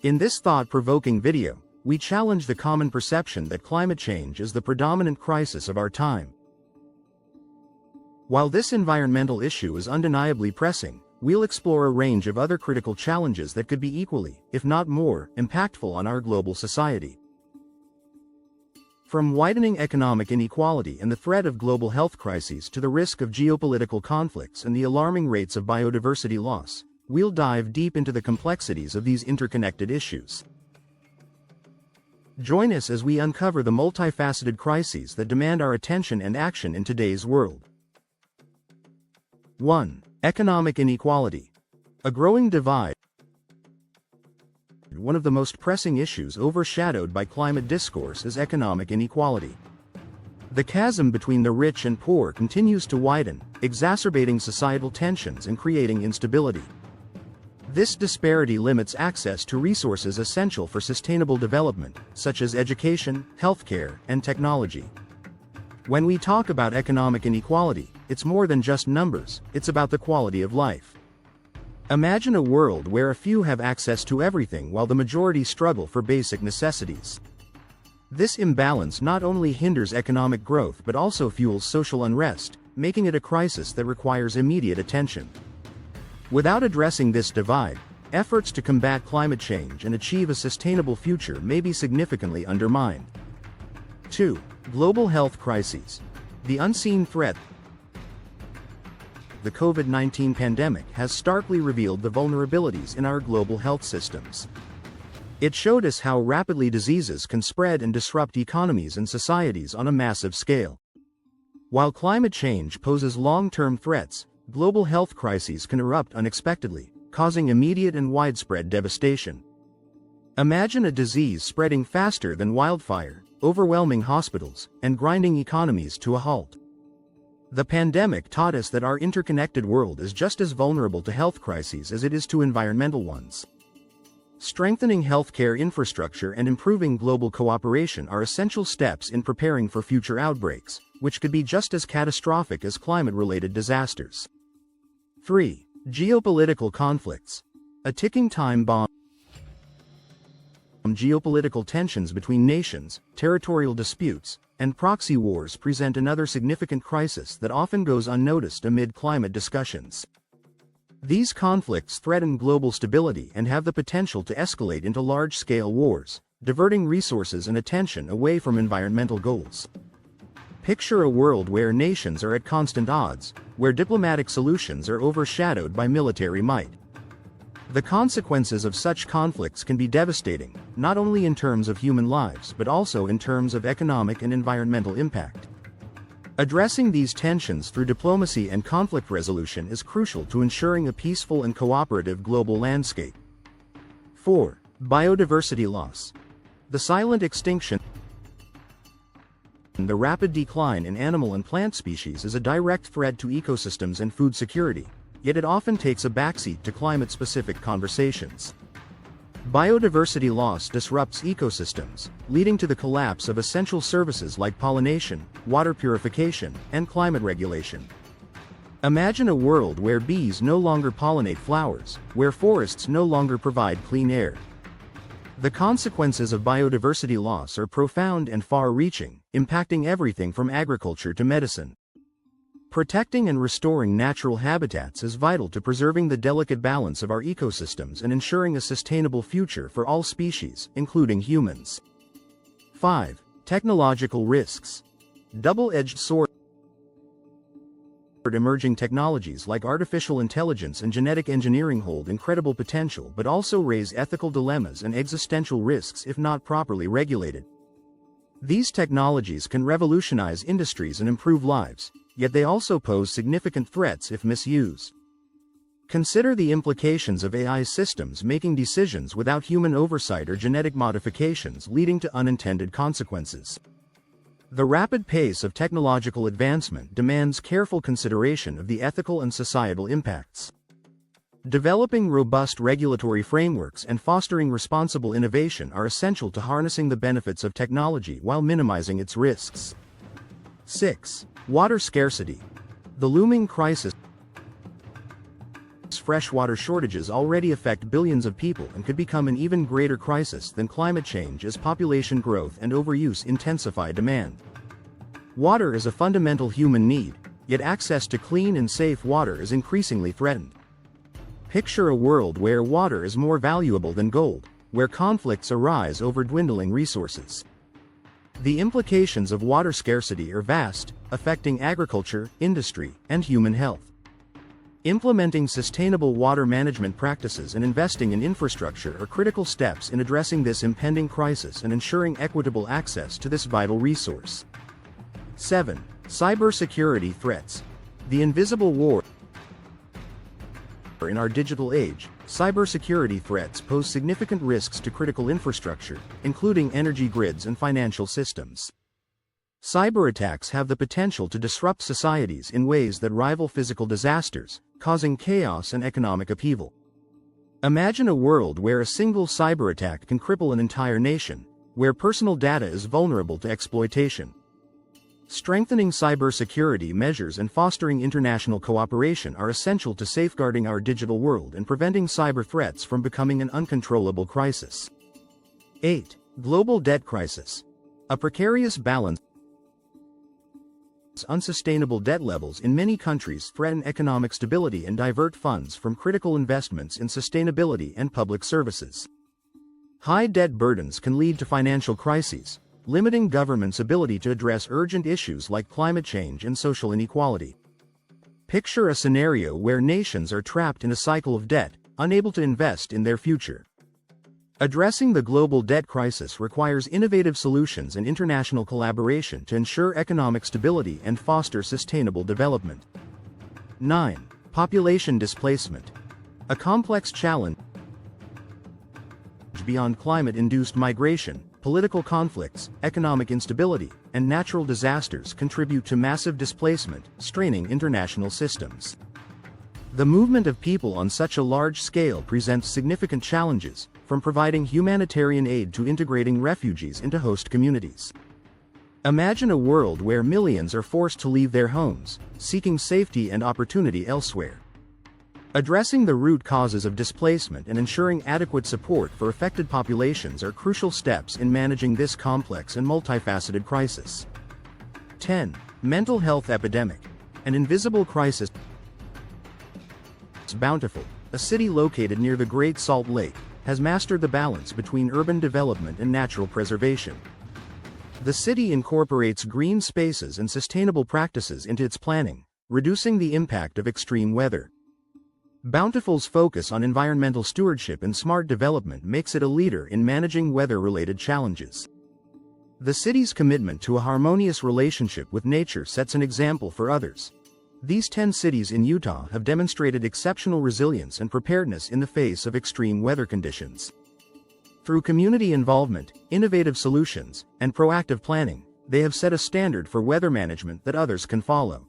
In this thought-provoking video, we challenge the common perception that climate change is the predominant crisis of our time. While this environmental issue is undeniably pressing, we'll explore a range of other critical challenges that could be equally, if not more, impactful on our global society. From widening economic inequality and the threat of global health crises to the risk of geopolitical conflicts and the alarming rates of biodiversity loss, we'll dive deep into the complexities of these interconnected issues. Join us as we uncover the multifaceted crises that demand our attention and action in today's world. 1. Economic inequality. A growing divide. One of the most pressing issues overshadowed by climate discourse is economic inequality. The chasm between the rich and poor continues to widen, exacerbating societal tensions and creating instability. This disparity limits access to resources essential for sustainable development, such as education, healthcare, and technology. When we talk about economic inequality, it's more than just numbers, it's about the quality of life. Imagine a world where a few have access to everything while the majority struggle for basic necessities. This imbalance not only hinders economic growth but also fuels social unrest, making it a crisis that requires immediate attention. Without addressing this divide, efforts to combat climate change and achieve a sustainable future may be significantly undermined. 2. Global health crises. The unseen threat. The COVID-19 pandemic has starkly revealed the vulnerabilities in our global health systems. It showed us how rapidly diseases can spread and disrupt economies and societies on a massive scale. While climate change poses long-term threats, global health crises can erupt unexpectedly, causing immediate and widespread devastation. Imagine a disease spreading faster than wildfire, overwhelming hospitals, and grinding economies to a halt. The pandemic taught us that our interconnected world is just as vulnerable to health crises as it is to environmental ones. Strengthening healthcare infrastructure and improving global cooperation are essential steps in preparing for future outbreaks, which could be just as catastrophic as climate-related disasters. 3. Geopolitical conflicts. A ticking time bomb. Geopolitical tensions between nations, territorial disputes, and proxy wars present another significant crisis that often goes unnoticed amid climate discussions. These conflicts threaten global stability and have the potential to escalate into large-scale wars, diverting resources and attention away from environmental goals. Picture a world where nations are at constant odds, where diplomatic solutions are overshadowed by military might. The consequences of such conflicts can be devastating, not only in terms of human lives but also in terms of economic and environmental impact. Addressing these tensions through diplomacy and conflict resolution is crucial to ensuring a peaceful and cooperative global landscape. 4. Biodiversity loss. The silent extinction. The rapid decline in animal and plant species is a direct threat to ecosystems and food security, yet it often takes a backseat to climate-specific conversations. Biodiversity loss disrupts ecosystems, leading to the collapse of essential services like pollination, water purification, and climate regulation. Imagine a world where bees no longer pollinate flowers, where forests no longer provide clean air. The consequences of biodiversity loss are profound and far-reaching, impacting everything from agriculture to medicine. Protecting and restoring natural habitats is vital to preserving the delicate balance of our ecosystems and ensuring a sustainable future for all species, including humans. 5. Technological risks. Double-edged sword. Emerging technologies like artificial intelligence and genetic engineering hold incredible potential but also raise ethical dilemmas and existential risks if not properly regulated. These technologies can revolutionize industries and improve lives, yet they also pose significant threats if misused. Consider the implications of AI systems making decisions without human oversight or genetic modifications leading to unintended consequences. The rapid pace of technological advancement demands careful consideration of the ethical and societal impacts. Developing robust regulatory frameworks and fostering responsible innovation are essential to harnessing the benefits of technology while minimizing its risks. 6. Water scarcity. The looming crisis freshwater shortages already affect billions of people and could become an even greater crisis than climate change as population growth and overuse intensify demand. Water is a fundamental human need, yet access to clean and safe water is increasingly threatened. Picture a world where water is more valuable than gold, where conflicts arise over dwindling resources. The implications of water scarcity are vast, affecting agriculture, industry, and human health. Implementing sustainable water management practices and investing in infrastructure are critical steps in addressing this impending crisis and ensuring equitable access to this vital resource. 7. Cybersecurity threats. The invisible war in our digital age. Cybersecurity threats pose significant risks to critical infrastructure, including energy grids and financial systems. Cyber attacks have the potential to disrupt societies in ways that rival physical disasters, causing chaos and economic upheaval. Imagine a world where a single cyber attack can cripple an entire nation, where personal data is vulnerable to exploitation. Strengthening cybersecurity measures and fostering international cooperation are essential to safeguarding our digital world and preventing cyber threats from becoming an uncontrollable crisis. 8. Global debt crisis. A precarious balance. Unsustainable debt levels in many countries threaten economic stability and divert funds from critical investments in sustainability and public services. High debt burdens can lead to financial crises, limiting governments' ability to address urgent issues like climate change and social inequality. Picture a scenario where nations are trapped in a cycle of debt, unable to invest in their future. Addressing the global debt crisis requires innovative solutions and international collaboration to ensure economic stability and foster sustainable development. 9. Population displacement. A complex challenge beyond climate-induced migration. Political conflicts, economic instability, and natural disasters contribute to massive displacement, straining international systems. The movement of people on such a large scale presents significant challenges, from providing humanitarian aid to integrating refugees into host communities. Imagine a world where millions are forced to leave their homes, seeking safety and opportunity elsewhere. Addressing the root causes of displacement and ensuring adequate support for affected populations are crucial steps in managing this complex and multifaceted crisis. 10. Mental health epidemic. An invisible crisis. Bountiful, a city located near the Great Salt Lake, has mastered the balance between urban development and natural preservation. The city incorporates green spaces and sustainable practices into its planning, reducing the impact of extreme weather. Bountiful's focus on environmental stewardship and smart development makes it a leader in managing weather-related challenges. The city's commitment to a harmonious relationship with nature sets an example for others. These 10 cities in Utah have demonstrated exceptional resilience and preparedness in the face of extreme weather conditions. Through community involvement, innovative solutions, and proactive planning, they have set a standard for weather management that others can follow.